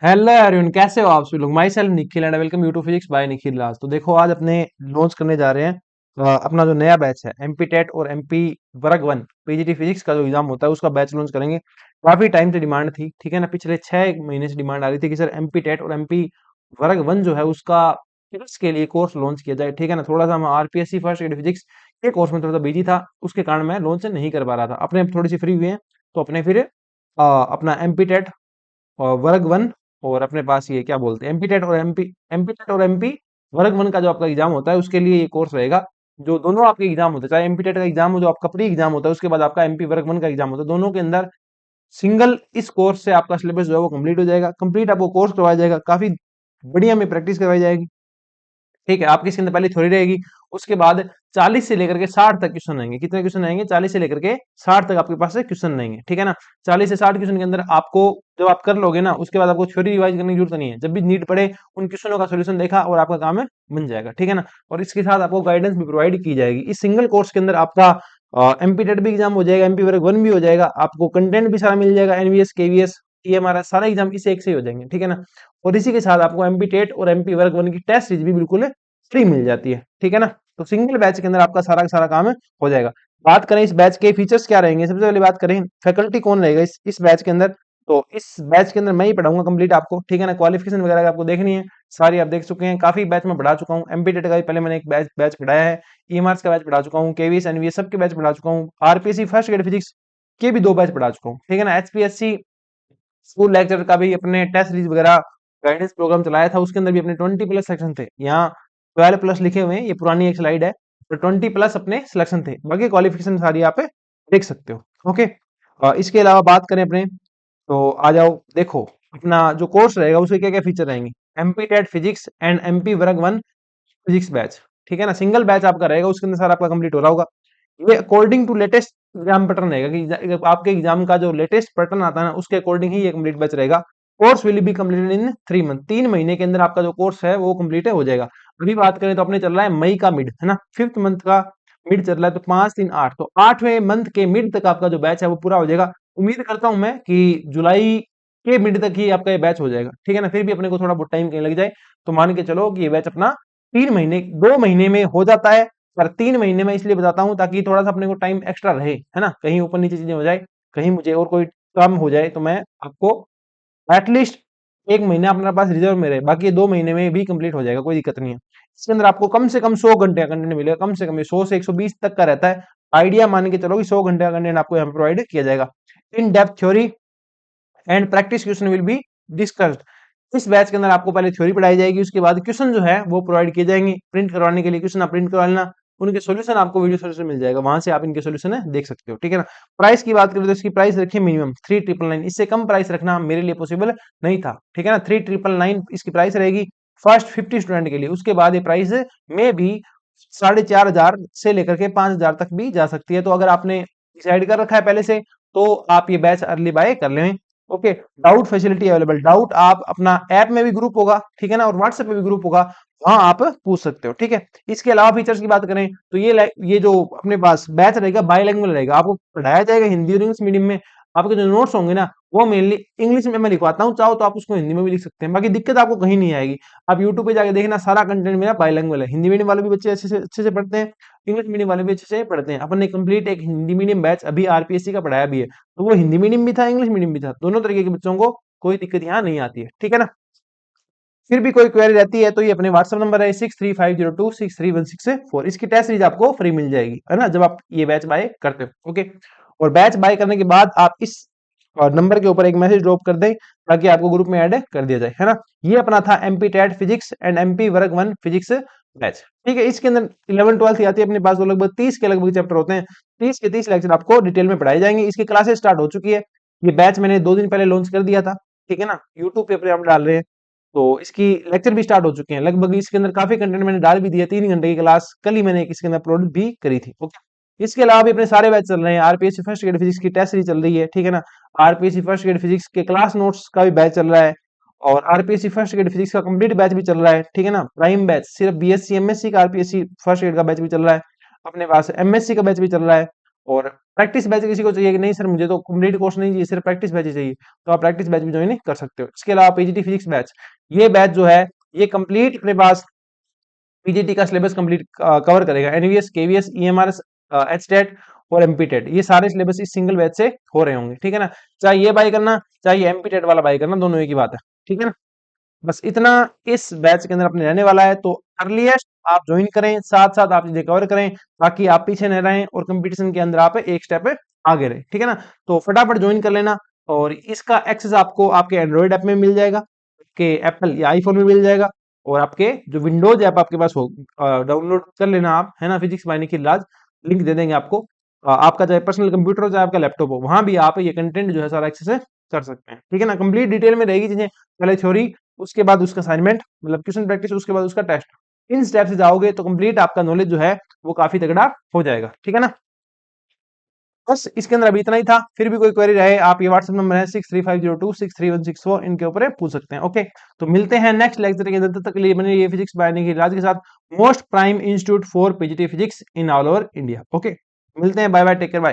Hello everyone, कैसे हो आप सभी लोग। माई सेल्फ Nikhil and welcome you to physics by Nikhil Raj. तो देखो, आज अपने लॉन्च करने जा रहे हैं अपना जो नया बैच है एमपी टेट और एमपी वर्ग वन पीजीटी फिजिक्स का जो एग्जाम होता है उसका बैच लॉन्च करेंगे। काफी टाइम से डिमांड थी, ठीक है ना। पिछले 6 महीने से डिमांड आ रही थी कि सर एमपी टेट और एमपी वर्ग वन जो है उसका फिजिक्स के लिए कोर्स लॉन्च किया जाए, ठीक है ना। थोड़ा सा मैं आरपीएससी फर्स्ट एड फिजिक्स के कोर्स में थोड़ा सा बिजी था, उसके कारण मैं लॉन्च नहीं कर पा रहा था। अपने थोड़ी सी फ्री हुए हैं तो अपने फिर अपना एमपी टेट और वर्ग वन और अपने पास ये क्या बोलते हैं एमपी टेट और एमपी वर्ग वन का जो आपका एग्जाम होता है उसके लिए ये कोर्स रहेगा। जो दोनों आपके एग्जाम होते हैं, चाहे एमपी टेट का एग्जाम हो जो आपका प्री एग्जाम होता है, उसके बाद आपका एमपी वर्ग वन का एग्जाम होता है, दोनों के अंदर सिंगल इस कोर्स से आपका सिलेबस जो है वो कंप्लीट हो जाएगा। कंप्लीट आपको कोर्स करवाया जाएगा, काफी बढ़िया में प्रैक्टिस करवाई जाएगी, ठीक है। आपकी इसके अंदर पहले थ्योरी रहेगी, उसके बाद 40 से लेकर के 60 तक क्वेश्चन आएंगे। कितने क्वेश्चन आएंगे? 40 से लेकर के 60 तक आपके पास से क्वेश्चन आएंगे, ठीक है ना। 40 से 60 क्वेश्चन के अंदर आपको जब आप कर लोगे ना, उसके बाद आपको थ्योरी रिवाइज करने की जरूरत नहीं है। जब भी नीड पड़े उन क्वेश्चनों का सोल्यूशन देखा और आपका काम है बन जाएगा, ठीक है ना। और इसके साथ आपको गाइडेंस भी प्रोवाइड की जाएगी। इस सिंगल कोर्स के अंदर आपका एमपी टेट भी एग्जाम हो जाएगा, एमपी वर्ग वन भी हो जाएगा, आपको कंटेंट भी सारा मिल जाएगा, एनवीएस केवीएस टीएमआर सारा एग्जाम इस एक से ही हो जाएंगे, ठीक है ना। और इसी के साथ आपको एमपी टेट और एमपी वर्ग वन की टेस्ट सीरीज भी बिल्कुल फ्री मिल जाती है, ठीक है ना। तो सिंगल बैच के अंदर आपका सारा का सारा काम हो जाएगा। बात करें इस बैच के फीचर्स क्या रहेंगे, सबसे पहले बात करें फैकल्टी कौन रहेगा इस बैच के अंदर। तो इस बैच के अंदर मैं ही पढ़ाऊंगा कंप्लीट आपको, ठीक है ना। क्वालिफिकेशन वगैरह आपको देखनी है, सारी आप देख चुके हैं। काफी बैच में पढ़ा चुका हूँ, एमपी टेट का भी पहले मैंने एक बैच बैच पढ़ाया है, ईएमआरस का बैच पढ़ा चुका हूँ, केवीएस एनवीएस सबके बैच पढ़ा चुका हूँ, आरपीएससी फर्स्ट ग्रेड फिजिक्स के भी 2 बैच पढ़ा चुका हूँ, ठीक है ना। एचपीएससी स्कूल लेक्चर का भी अपने टेस्ट सीरीज वगैरह गाइडेंस प्रोग्राम चलाया था, उसके अंदर भी अपने 20+ सेक्शन थे। यहाँ 12+ लिखे हुए हैं, ये पुरानी एक स्लाइड है, तो 20+ अपने सिलेक्शन थे। बाकी क्वालिफिकेशन सारी यहाँ पे देख सकते हो, ओके। इसके अलावा बात करें अपने, तो आ जाओ देखो अपना जो कोर्स रहेगा उसके क्या क्या फीचर रहेंगे। MP TET physics and MP वर्ग वन फिजिक्स बैच, ठीक है ना। सिंगल बैच आपका रहेगा, उसके अंदर सारा आपका कंप्लीट हो रहा होगा। ये according to latest exam pattern रहेगा कि आपके एग्जाम का जो लेटेस्ट पैटर्न आता है ना उसके अकॉर्डिंग ही ये कंप्लीट बैच रहेगा। Course will be completed in 3 month, 3 महीने के अंदर आपका जो कोर्स है वो कंप्लीट हो जाएगा। अभी बात करें तो अपने चल रहा है मई का मिड, है ना, 5th मंथ का मिड चल रहा है, तो 5 3 8, तो 8वें मंथ के मिड तक आपका जो बैच है वो पूरा हो जाएगा। उम्मीद करता हूं मैं कि जुलाई के मिड तक ही आपका ये बैच हो जाएगा, ठीक है ना। फिर भी अपने को थोड़ा बहुत टाइम कहीं लग जाए तो मान के चलो कि ये बैच अपना 3 महीने 2 महीने में हो जाता है। पर 3 महीने में इसलिए बताता हूँ ताकि थोड़ा सा अपने को टाइम एक्स्ट्रा रहे, है ना। कहीं ऊपर नीचे चीजें हो जाए, कहीं मुझे और कोई काम हो जाए तो मैं आपको एटलीस्ट 1 महीना अपने पास रिजर्व में रहे। बाकी 2 महीने में भी कंप्लीट हो जाएगा, कोई दिक्कत नहीं है। इसके अंदर आपको कम से कम 100 घंटे का कंटेंट मिलेगा, कम से कम ये 100 से 120 तक का रहता है। आइडिया मान के चलो कि 100 घंटे का कंटेंट आपको यहाँ पे प्रोवाइड किया जाएगा। In depth theory and practice question will be discussed. इस बैच के अंदर आपको पहले थ्योरी पढ़ाई जाएगी, उसके बाद क्वेश्चन जो है वो प्रोवाइड किए जाएंगे। प्रिंट करवाने के लिए क्वेश्चन आप प्रिंट करवा लेना, उनके सॉल्यूशन आपको वीडियो सॉल्यूशन मिल जाएगा, वहां से आप इनके सॉल्यूशन है देख सकते हो, ठीक है ना। प्राइस की बात करें तो इसकी प्राइस रखिए मिनिमम 3999, इससे कम प्राइस रखना मेरे लिए पॉसिबल नहीं था, ठीक है ना। 3999 इसकी प्राइस रहेगी फर्स्ट 50 स्टूडेंट के लिए। उसके बाद ये प्राइस में भी 4500 से लेकर के 5000 तक भी जा सकती है। तो अगर आपने डिसाइड कर रखा है पहले से तो आप ये बैच अर्ली बाय कर लें, okay. Doubt facility available, doubt आप अपना ऐप में भी ग्रुप होगा, ठीक है ना, और व्हाट्सएप में भी ग्रुप होगा, वहां आप पूछ सकते हो, ठीक है। इसके अलावा फीचर्स की बात करें तो ये जो अपने पास बैच रहेगा बाइलिंगुअल रहेगा, आपको पढ़ाया जाएगा हिंदी और इंग्लिश मीडियम में। आपके जो नोट्स होंगे ना वो मेनली इंग्लिश में मैं लिखवाता हूँ, चाहो तो आप उसको हिंदी में भी लिख सकते हैं, बाकी दिक्कत आपको कहीं नहीं आएगी। आप यूट्यूब पे जाके देखना, सारा कंटेंट मेरा बाइलिंगुअल है। हिंदी मीडियम वाले भी बच्चे अच्छे से पढ़ते हैं, इंग्लिश मीडियम वाले भी अच्छे से पढ़ते हैं। अपन ने कंप्लीट एक हिंदी मीडियम बैच अभी आरपीएससी का पढ़ाया भी है, तो वो हिंदी मीडियम भी था इंग्लिश मीडियम भी था, दोनों तरीके के बच्चों को कोई दिक्कत यहाँ नहीं आती है, ठीक है ना। फिर भी कोई क्वेरी रहती है तो ये अपने व्हाट्सएप नंबर है 6350263164, इसकी टेस्ट सीरीज आपको फ्री मिल जाएगी, है ना, जब आप ये बैच बाय करते हो, ओके। और बैच बाय करने के बाद आप इस नंबर के ऊपर एक मैसेज ड्रॉप कर दें ताकि आपको ग्रुप में ऐड कर दिया जाए, है ना। ये अपना था MP TET physics and MP वर्ग वन फिजिक्स बैच, ठीक है। इसके अंदर 11 12 आती है अपने पास, तो लगभग 30 के लगभग चैप्टर होते हैं। 30 के 30 लेक्चर आपको डिटेल में पढ़ाए जाएंगे। इसकी क्लासेस स्टार्ट हो चुकी है, ये बैच मैंने 2 दिन पहले लॉन्च कर दिया था, ठीक है ना। यूट्यूब पे अपने आप डाल रहे हैं, तो इसकी लेक्चर भी स्टार्ट हो चुके हैं लगभग। इसके अंदर काफी कंटेंट मैंने डाल भी दिया, 3 घंटे की क्लास कल ही मैंने इसके अंदर अपलोड भी करी थी, ओके। इसके अलावा भी अपने सारे बैच चल रहे हैं। आरपीएससी फर्स्ट ग्रेड फिजिक्स की टेस्ट सीरीज चल रही है, ठीक है ना। आरपीएससी फर्स्ट ग्रेड फिजिक्स के क्लास नोट्स का भी बैच चल रहा है, और आरपीएससी फर्स्ट ग्रेड फिजिक्स का कंप्लीट बैच भी चल रहा है, ठीक है ना। प्राइम बैच सिर्फ बीएससी एमएससी का आरपीएससी फर्स्ट ग्रेड का बैच भी चल रहा है, अपने पास एमएससी का बैच भी चल रहा है, और प्रैक्टिस बैच किसी को चाहिए कि नहीं सर मुझे तो कंप्लीट कोर्स नहीं चाहिए, सिर्फ प्रैक्टिस बैच ही चाहिए, तो आप प्रैक्टिस बैच भी ज्वाइन कर सकते हो। इसके अलावा पीजीटी फिजिक्स बैच, ये बैच जो है ये कंप्लीट अपने पास पीजीटी का सिलेबस कंप्लीट कवर करेगा। एनवीएस, केवीएस, ईएमआरएस, एचटेट और एमपीटेट, ये सारे सिलेबस इस सिंगल बैच से हो रहे होंगे, ठीक है ना। चाहे ये बाय करना, चाहे ये एमपीटेट वाला बाय करना, दोनों एक ही बात है, ठीक है ना। बस इतना इस बैच के अंदर अपने रहने वाला है, तो अर्लीस्ट आप ज्वाइन करें, साथ साथ आप चीजें कवर करें, ताकि आप पीछे न रहें और कंपटीशन के अंदर आप एक स्टेप आगे रहे, ठीक है ना। तो फटाफट ज्वाइन कर लेना, और इसका एक्सेस आपको आपके एंड्रॉइड ऐप में मिल जाएगा, आपके एप्पल या आईफोन में मिल जाएगा, और आपके जो विंडोज ऐप आपके पास हो डाउनलोड कर लेना आप, है ना, physics by Nikhil Raj, link दे देंगे आपको। आपका चाहे पर्सनल कंप्यूटर हो चाहे आपका लैपटॉप हो, वहां भी आप ये कंटेंट जो है सारा एक्सेस कर सकते हैं, ठीक है ना। कंप्लीट डिटेल में रहेगी चीजें, पहले थ्योरी, उसके बाद उसका असाइनमेंट मतलब क्वेश्चन प्रैक्टिस, उसके बाद उसका टेस्ट। इन स्टेप से जाओगे तो कंप्लीट आपका नॉलेज जो है वो काफी तगड़ा हो जाएगा, ठीक है ना। बस इसके अंदर अभी इतना ही था। फिर भी कोई क्वेरी रहे, आप ये व्हाट्सएप नंबर है 6350263164, इनके ऊपर पूछ सकते हैं। ओके, तो मिलते हैं नेक्स्ट लेक्चर के अंदर, तब तक के लिए बने रहिए फिजिक्स बाय निखिल राज के साथ, most prime institute for PGT physics in all over India. Okay, मिलते हैं, bye bye, take care, bye.